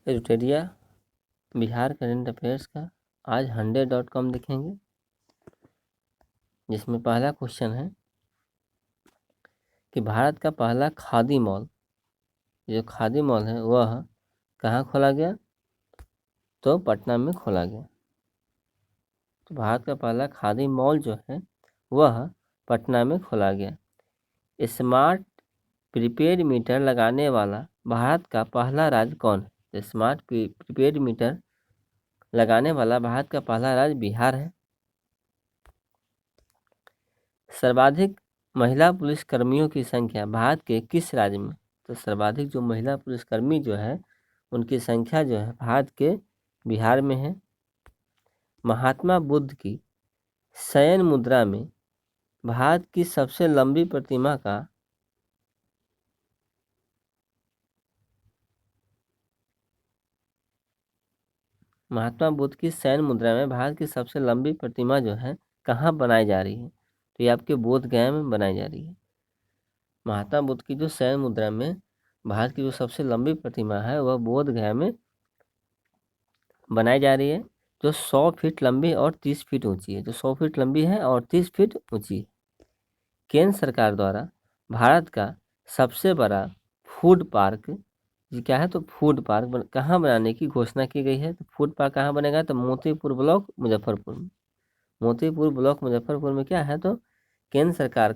एडिटोरिया Bihar current affairs का आज 100.com देखेंगे, जिसमें पहला क्वेश्चन है कि भारत का पहला खादी मॉल, जो खादी मॉल है वह कहाँ खोला गया? तो पटना में खोला गया। तो भारत का पहला खादी मॉल जो है वह पटना में खोला गया। स्मार्ट प्रीपेड मीटर लगाने वाला भारत का पहला राज्य कौन है? तो स्मार्ट प्रीपेड मीटर लगाने वाला भारत का पहला राज्य बिहार है। सर्वाधिक महिला पुलिसकर्मियों की संख्या भारत के किस राज्य में? तो सर्वाधिक जो महिला पुलिसकर्मी जो है उनकी संख्या जो है भारत के बिहार में है। महात्मा बुद्ध की शयन मुद्रा में भारत की सबसे लंबी प्रतिमा का महात्मा बुद्ध की शयन मुद्रा में भारत की सबसे लंबी प्रतिमा जो है कहाँ बनाई जा रही है? तो ये आपके बोध गया में बनाई जा रही है। महात्मा बुद्ध की जो शयन मुद्रा में भारत की जो सबसे लंबी प्रतिमा है वह बोध गया में बनाई जा रही है, जो 100 फीट लंबी और 30 फीट ऊंची है। जो 100 फीट लंबी है और 30 फीट ऊंची है। केंद्र सरकार द्वारा भारत का सबसे बड़ा फूड पार्क ये क्या है? तो फूड पार्क कहाँ बनाने की घोषणा की गई है? तो फूड पार्क कहाँ बनेगा? तो मोतीपुर ब्लॉक मुजफ्फरपुर में। मोतीपुर ब्लॉक मुजफ्फरपुर में क्या है? तो केंद्र सरकार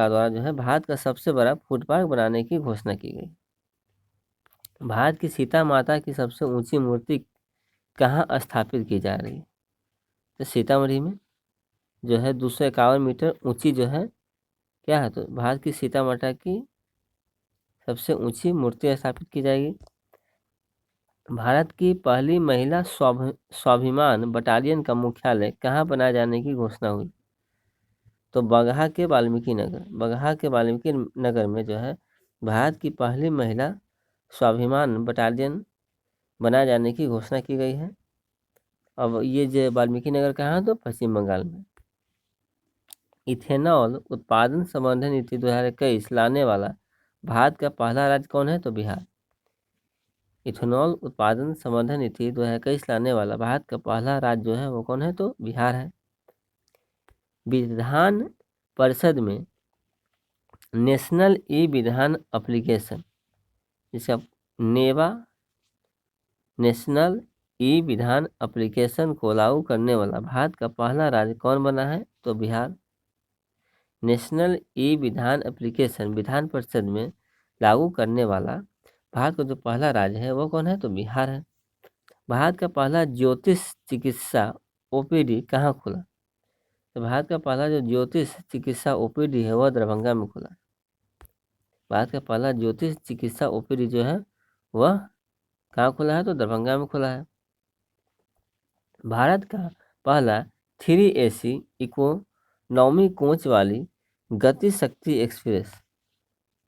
द्वारा जो है भारत का सबसे बड़ा फूड पार्क बनाने की घोषणा की गई। भारत की सीता माता की सबसे ऊंची मूर्ति कहाँ स्थापित की जा रही है? तो सीतामढ़ी में जो है 251 मीटर ऊंची जो है क्या है? तो भारत की सीता माता की सबसे ऊंची मूर्ति स्थापित की जाएगी। भारत की पहली महिला स्वाभिमान बटालियन का मुख्यालय कहाँ बनाए जाने की घोषणा हुई? तो बगहा के वाल्मीकि नगर में जो है भारत की पहली महिला स्वाभिमान बटालियन बनाए जाने की घोषणा की गई है। अब ये जो वाल्मीकि नगर कहाँ है? तो पश्चिम बंगाल में। इथेनॉल उत्पादन संबंधी नीति 2021 लाने वाला भारत का पहला राज्य कौन है? तो बिहार। इथेनॉल उत्पादन संबंधी नीति 2021 लाने वाला भारत का पहला राज्य जो है वो कौन है? तो बिहार है। विधान परिषद में नेशनल ई विधान एप्लीकेशन, जिसका नेवा नेशनल ई विधान एप्लीकेशन को लागू करने वाला भारत का पहला राज्य कौन बना है? तो बिहार। नेशनल ई विधान एप्लीकेशन विधान परिषद में लागू करने वाला भारत का जो पहला राज्य है वो कौन है? तो बिहार है। भारत का पहला ज्योतिष चिकित्सा ओपीडी कहाँ खुला? तो भारत का पहला जो ज्योतिष चिकित्सा ओपीडी है वह दरभंगा में खुला। भारत का पहला ज्योतिष चिकित्सा ओपीडी जो है वह कहाँ खुला है? तो दरभंगा में खुला है। भारत का पहला 3AC इकोनॉमी कोच वाली गति शक्ति एक्सप्रेस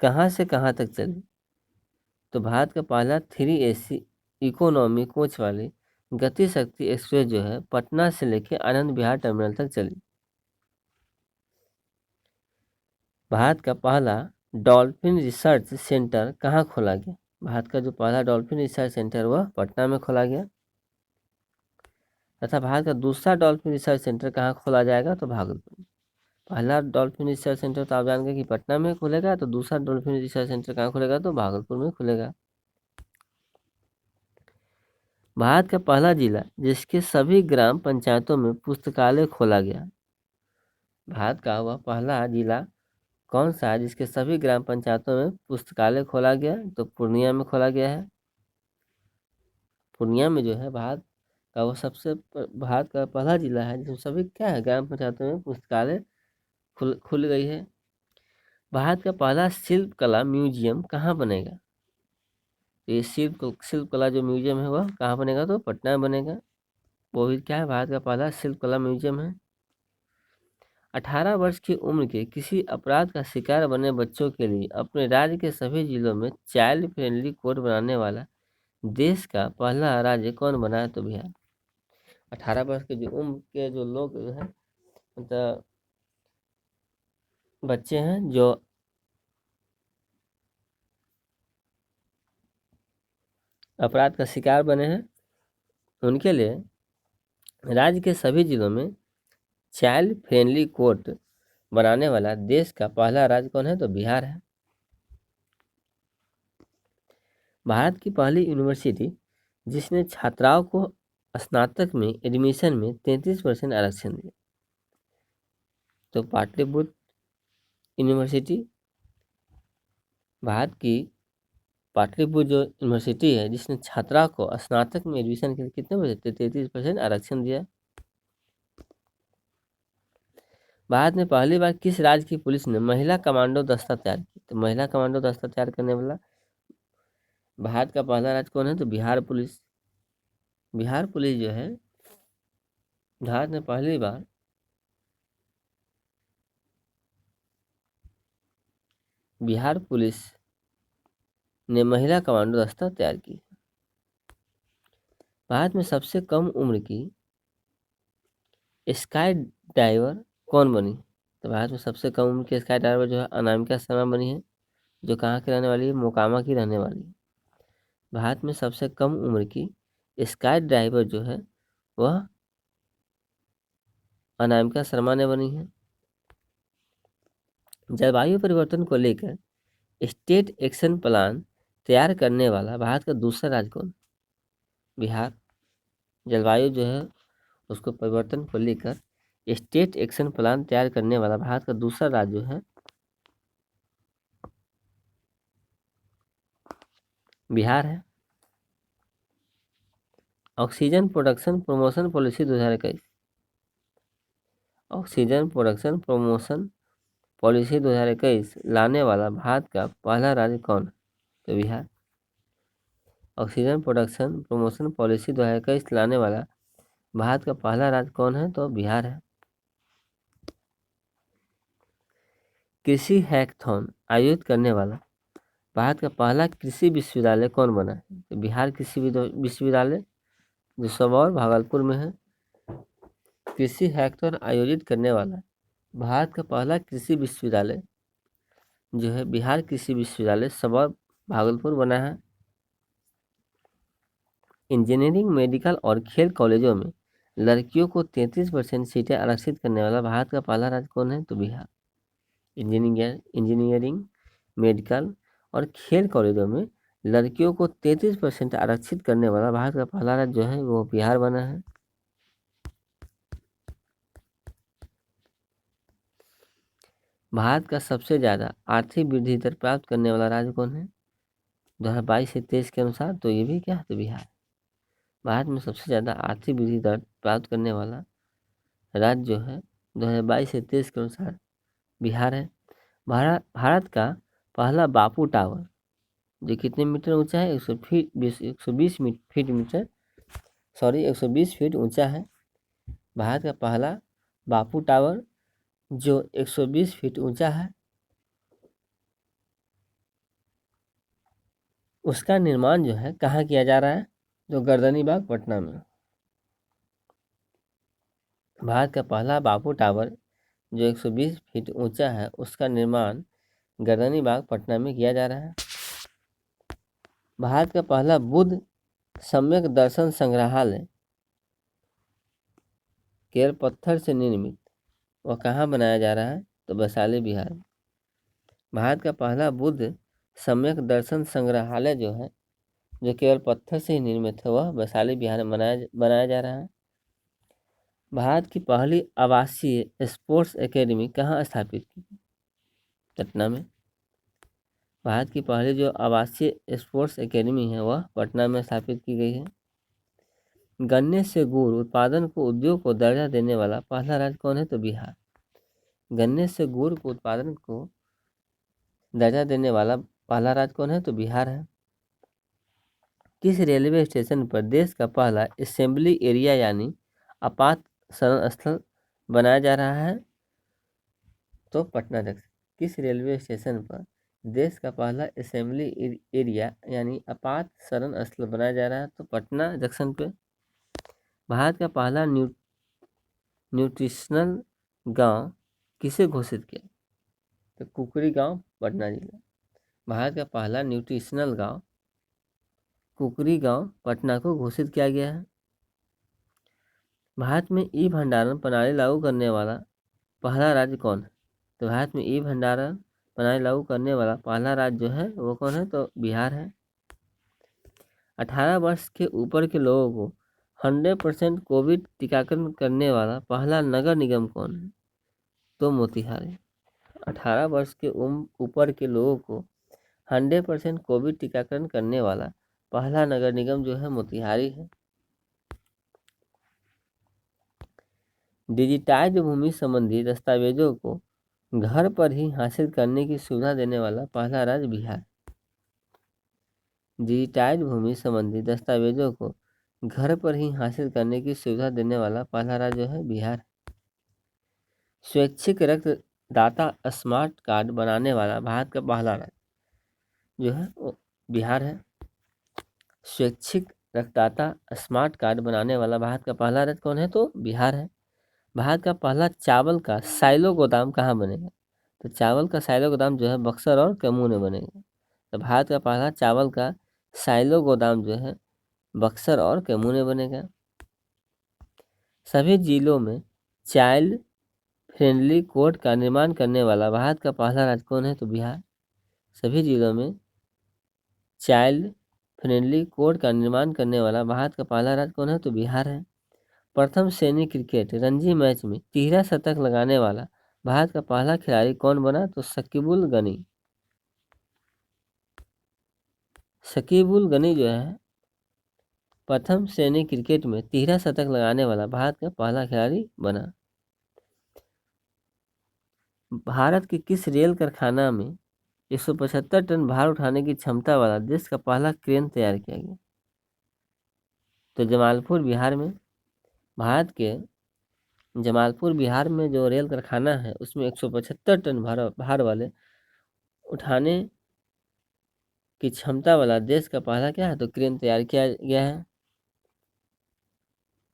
कहाँ से कहाँ तक चली? तो भारत का पहला 3AC इकोनॉमी कोच वाली गति शक्ति एक्सप्रेस जो है पटना से लेकर आनंद विहार टर्मिनल तक चली। भारत का पहला डॉल्फिन रिसर्च सेंटर कहाँ खोला गया? भारत का जो पहला डॉल्फिन रिसर्च सेंटर वह पटना में खोला गया। तथा भारत का दूसरा डॉल्फिन रिसर्च सेंटर कहाँ खोला जाएगा? तो भागलपुर में। पहला डॉल्फिन रिसर्च सेंटर तो आप जान गए कि पटना में खुलेगा, तो दूसरा डॉल्फिन रिसर्च सेंटर कहाँ खुलेगा? तो भागलपुर में खुलेगा। भारत का पहला जिला जिसके सभी ग्राम पंचायतों में पुस्तकालय खोला गया। भारत का वह पहला जिला कौन सा है जिसके सभी ग्राम पंचायतों में पुस्तकालय खोला गया? तो पूर्णिया में खोला गया है। पूर्णिया में जो है भारत का पहला जिला है जिसमें सभी क्या है ग्राम पंचायतों में पुस्तकालय खुल गई है। भारत का पहला शिल्प कला म्यूजियम कहाँ बनेगा? ये शिल्प कला जो म्यूजियम है वह कहाँ बनेगा? तो पटना में बनेगा। वो भी क्या है? भारत का पहला शिल्प कला म्यूजियम है। 18 वर्ष की उम्र के किसी अपराध का शिकार बने बच्चों के लिए अपने राज्य के सभी जिलों में चाइल्ड फ्रेंडली कोर्ट बनाने वाला देश का पहला राज्य कौन बना है? तो बिहार। 18 वर्ष के जो उम्र के जो लोग हैं मतलब बच्चे हैं जो अपराध का शिकार बने हैं, उनके लिए राज्य के सभी जिलों में चाइल्ड फ्रेंडली कोर्ट बनाने वाला देश का पहला राज्य कौन है? तो बिहार है। भारत की पहली यूनिवर्सिटी जिसने छात्राओं को स्नातक में एडमिशन में 33% आरक्षण दिया, तो पाटलिपुत्र यूनिवर्सिटी, भारत की पाटलिपुत्र जो यूनिवर्सिटी है जिसने छात्रा को स्नातक में एडमिशन के लिए कितने परसेंट? 33% आरक्षण दिया। भारत में पहली बार किस राज्य की पुलिस ने महिला कमांडो दस्ता तैयार की? तो महिला कमांडो दस्ता तैयार करने वाला भारत का पहला राज्य कौन है? तो बिहार पुलिस। बिहार पुलिस जो है भारत में पहली बार बिहार पुलिस ने महिला कमांडो दस्ता तैयार की। भारत में सबसे कम उम्र की स्काई डाइवर कौन बनी? तो भारत में सबसे कम उम्र की स्काई डाइवर जो है अनामिका शर्मा बनी है, जो कहाँ की रहने वाली है? मोकामा की रहने वाली है। भारत में सबसे कम उम्र की स्काई डाइवर जो है वह अनामिका शर्मा ने बनी है। जलवायु परिवर्तन को लेकर स्टेट एक्शन प्लान तैयार करने वाला भारत का दूसरा राज्य कौन? बिहार। जलवायु जो है उसको परिवर्तन को लेकर स्टेट एक्शन प्लान तैयार करने वाला भारत का दूसरा राज्य जो है बिहार है। Oxygen production promotion policy 2021, oxygen production promotion policy 2021 लाने वाला भारत का पहला राज्य कौन? तो Bihar. Oxygen production promotion policy 2021 लाने वाला भारत का पहला राज्य कौन है? तो बिहार है। कृषि हैकाथॉन आयोजित करने वाला भारत का पहला कृषि विश्वविद्यालय कौन बना है? तो बिहार कृषि विश्वविद्यालय जो सबौर भागलपुर में है। कृषि हैकाथॉन आयोजित करने वाला भारत का पहला कृषि विश्वविद्यालय जो है बिहार कृषि विश्वविद्यालय सबौर भागलपुर बना है। इंजीनियरिंग, मेडिकल और खेल कॉलेजों में लड़कियों को 33% सीटें आरक्षित करने वाला भारत का पहला राज्य कौन है? तो बिहार। इंजीनियरिंग, मेडिकल और खेल कॉलेजों में लड़कियों को 33% आरक्षित करने वाला भारत का पहला राज्य जो है वो बिहार बना है। भारत का सबसे ज़्यादा आर्थिक वृद्धि दर प्राप्त करने वाला राज्य कौन है? 2022 से 23 के अनुसार तो ये भी क्या है? तो बिहार। भारत में सबसे ज़्यादा आर्थिक वृद्धि दर प्राप्त करने वाला राज्य जो है 2022 से 23 के अनुसार बिहार है। भारत का पहला बापू टावर जो कितने मीटर ऊंचा है? 120 फीट मीटर 120 फीट ऊंचा है। भारत का पहला बापू टावर जो 120 फीट ऊंचा है, उसका निर्माण जो है कहाँ किया जा रहा है? जो गर्दनीबाग पटना में। भारत का पहला बापू टावर जो 120 फीट ऊंचा है उसका निर्माण गर्दनीबाग पटना में किया जा रहा है। भारत का पहला बुद्ध सम्यक दर्शन संग्रहालय केवल पत्थर से निर्मित वह कहाँ बनाया जा रहा है? तो वैशाली बिहार। भारत का पहला बुद्ध सम्यक दर्शन संग्रहालय जो है जो केवल पत्थर से ही निर्मित है वह वैशाली बिहार में बनाया जा रहा है। भारत की पहली आवासीय स्पोर्ट्स एकेडमी कहाँ स्थापित की? पटना में। भारत की पहली जो आवासीय स्पोर्ट्स एकेडमी है वह पटना में स्थापित की गई है। गन्ने से गुड़ उत्पादन को उद्योग को दर्जा देने वाला पहला राज्य कौन है? तो बिहार। गन्ने से गुड़ को उत्पादन को दर्जा देने वाला पहला राज्य कौन है? तो बिहार है। किस रेलवे स्टेशन पर देश का पहला असेंबली एरिया यानी आपात शरण स्थल बनाया जा रहा है? तो पटना जंक्शन। किस रेलवे स्टेशन पर देश का पहला असेंबली एरिया यानी आपात शरण स्थल बनाया जा रहा है? तो पटना जंक्शन पे। भारत का पहला न्यूट्रिशनल गांव किसे घोषित किया? तो कुकरी गांव, पटना जिला। भारत का पहला न्यूट्रिशनल गांव कुकरी गांव पटना को घोषित किया गया है। भारत में ई भंडारण प्रणाली लागू करने वाला पहला राज्य कौन है? तो भारत में ई भंडारण प्रणाली लागू करने वाला पहला राज्य जो है वो कौन है? तो बिहार है। 18 वर्ष के ऊपर के लोगों को 100% कोविड टीकाकरण करने वाला पहला नगर निगम कौन है? तो मोतिहारी। 18 वर्ष के ऊपर के लोगों को 100% कोविड टीकाकरण करने वाला पहला नगर निगम जो है मोतिहारी है। डिजिटाइज भूमि संबंधी दस्तावेजों को घर पर ही हासिल करने की सुविधा देने वाला पहला राज्य बिहार। डिजिटाइज भूमि संबंधी दस्तावेजों को घर पर ही हासिल करने की सुविधा देने वाला पहला राज्य जो है बिहार। स्वैच्छिक रक्तदाता स्मार्ट कार्ड बनाने वाला भारत का पहला राज्य जो है वो बिहार है। स्वैच्छिक रक्तदाता स्मार्ट कार्ड बनाने वाला भारत का पहला राज्य कौन है? तो बिहार है। भारत का पहला चावल का साइलो गोदाम कहाँ बनेगा? तो चावल का साइलो गोदाम जो है बक्सर और कैमूर में बनेगा। तो भारत का पहला चावल का साइलो गोदाम जो है बक्सर और कैमूर में बनेगा। सभी जिलों में चाइल्ड फ्रेंडली कोर्ट का निर्माण करने वाला भारत का पहला राज्य कौन है? तो बिहार। सभी जिलों में चाइल्ड फ्रेंडली कोर्ट का निर्माण करने वाला भारत का पहला राज्य कौन है? तो बिहार है। प्रथम श्रेणी क्रिकेट रणजी मैच में 13 शतक लगाने वाला भारत का पहला खिलाड़ी कौन बना? तो शकीबुल गनी। शकीबुल गनी जो है प्रथम श्रेणी क्रिकेट में 13 शतक लगाने वाला भारत का पहला खिलाड़ी बना। भारत के किस रेल कारखाना में 175 टन भार उठाने की क्षमता वाला देश का पहला क्रेन तैयार किया गया? तो जमालपुर बिहार में। भारत के जमालपुर बिहार में जो रेल कारखाना है उसमें 175 टन भार वाले उठाने की क्षमता वाला देश का पहला क्या है? तो क्रेन तैयार किया गया है।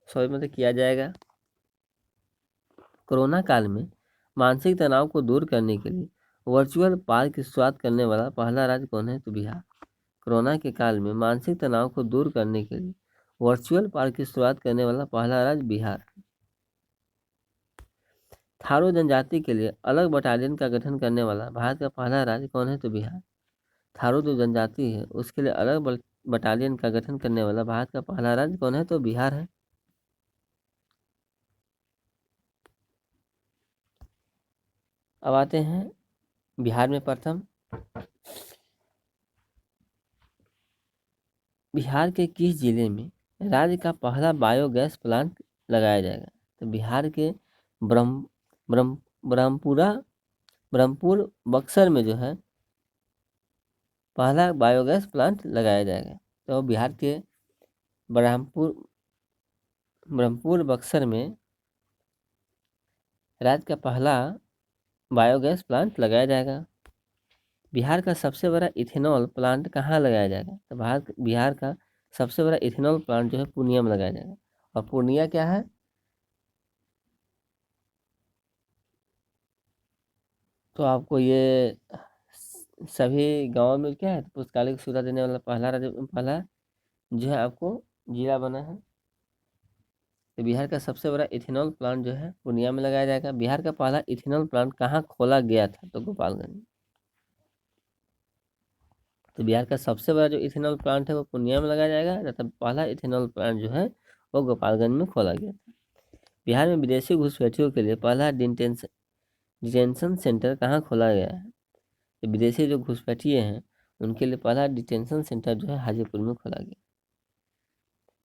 मतलब किया जाएगा। कोरोना काल में मानसिक तनाव को दूर करने के लिए वर्चुअल पार्क की शुरुआत करने वाला पहला राज्य कौन है? तो बिहार। कोरोना के काल में मानसिक तनाव को दूर करने के लिए वर्चुअल पार्क की शुरुआत करने वाला पहला राज्य बिहार। थारू जनजाति के लिए अलग बटालियन का गठन करने वाला भारत का पहला राज्य कौन है? तो बिहार। थारू जो जनजाति है उसके लिए अलग बटालियन का गठन करने वाला भारत का पहला राज्य कौन है? तो बिहार है। अब आते हैं बिहार में प्रथम बिहार के किस जिले में राज्य का पहला बायोगैस प्लांट लगाया जाएगा? तो बिहार के ब्रह्म ब्रह्म ब्रह्मपुरा ब्रह्मपुर बक्सर में जो है पहला बायोगैस प्लांट लगाया जाएगा। तो बिहार के ब्रह्मपुर बक्सर में राज्य का पहला बायोगैस प्लांट लगाया जाएगा। बिहार का सबसे बड़ा इथेनॉल प्लांट कहाँ लगाया जाएगा? तो बिहार का सबसे बड़ा इथेनॉल प्लांट जो है पूर्णिया में लगाया जाएगा। और पूर्णिया क्या है? तो आपको ये सभी गांवों में क्या है पुस्तकालय की सुविधा देने वाला पहला जो है आपको जिला बना है। तो बिहार का सबसे बड़ा इथेनॉल प्लांट जो है पूर्णिया में लगाया जाएगा। बिहार का पहला इथेनॉल प्लांट कहाँ खोला गया था? तो गोपालगंज। तो बिहार का सबसे बड़ा जो इथेनॉल प्लांट है वो पूर्णिया में लगाया जाएगा तथा पहला इथेनॉल प्लांट जो है वो गोपालगंज में खोला गया था। बिहार में विदेशी घुसपैठियों के लिए पहला डिटेंशन सेंटर कहाँ खोला गया है? तो विदेशी जो घुसपैठिए हैं उनके लिए पहला डिटेंशन सेंटर जो है हाजीपुर में खोला गया।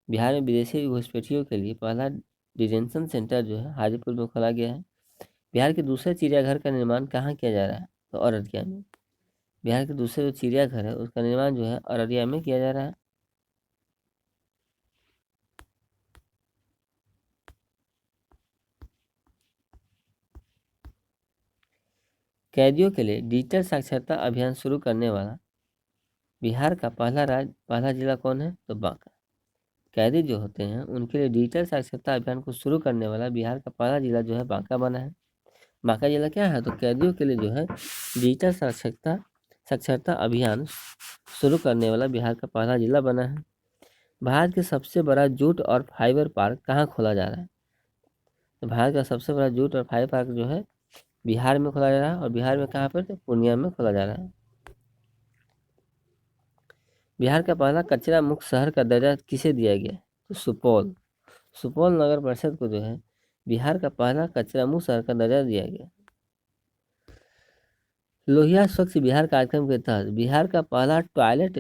बिहार में विदेशी घुसपैठियों के लिए पहला डिटेंशन सेंटर जो है हाजीपुर में खोला गया है। बिहार के दूसरे चिड़ियाघर का निर्माण कहाँ किया जा रहा है? तो अररिया में। बिहार के दूसरे जो चिड़ियाघर है उसका निर्माण जो है अररिया में किया जा रहा है। कैदियों के लिए डिजिटल साक्षरता अभियान शुरू करने वाला बिहार का पहला जिला कौन है? तो बांका। कैदी जो होते हैं उनके लिए डिजिटल साक्षरता अभियान को शुरू करने वाला बिहार का पहला जिला जो है बांका बना है। बांका जिला क्या है? तो कैदियों के लिए जो है डिजिटल साक्षरता साक्षरता अभियान शुरू करने वाला बिहार का पहला जिला बना है। भारत के सबसे बड़ा जूट और फाइबर पार्क कहाँ खोला जा रहा है? तो भारत का सबसे बड़ा जूट और फाइबर पार्क जो है बिहार में खोला जा रहा है, और बिहार में कहाँ पर? तो पूर्णिया में खोला जा रहा है। बिहार का पहला कचरा मुक्त शहर का दर्जा किसे दिया गया? तो सुपौल नगर परिषद को जो है बिहार का पहला कचरा मुक्त शहर का दर्जा दिया गया। लोहिया स्वच्छ बिहार कार्यक्रम के तहत बिहार का पहला टॉयलेट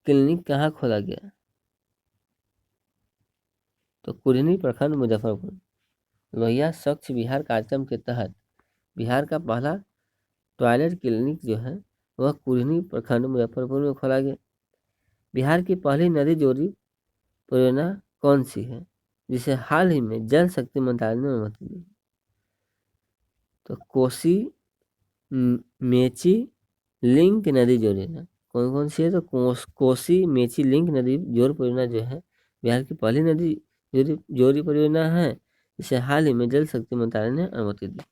क्लिनिक कहाँ खोला गया? तो कुढ़नी प्रखंड मुजफ्फरपुर। लोहिया स्वच्छ बिहार कार्यक्रम के तहत बिहार का पहला टॉयलेट क्लिनिक जो है वह कुढ़नी प्रखंड मुजफ्फरपुर में खोला गया। बिहार की पहली नदी जोड़ी परियोजना कौन सी है जिसे हाल ही में जल शक्ति मंत्रालय ने अनुमति दी? तो कोसी मेची लिंक नदी जोड़ी। कौन कौन सी है? तो कोसी मेची लिंक नदी जोड़ परियोजना जो है बिहार की पहली नदी जोड़ी परियोजना है जिसे हाल ही में जल शक्ति मंत्रालय ने अनुमति दी।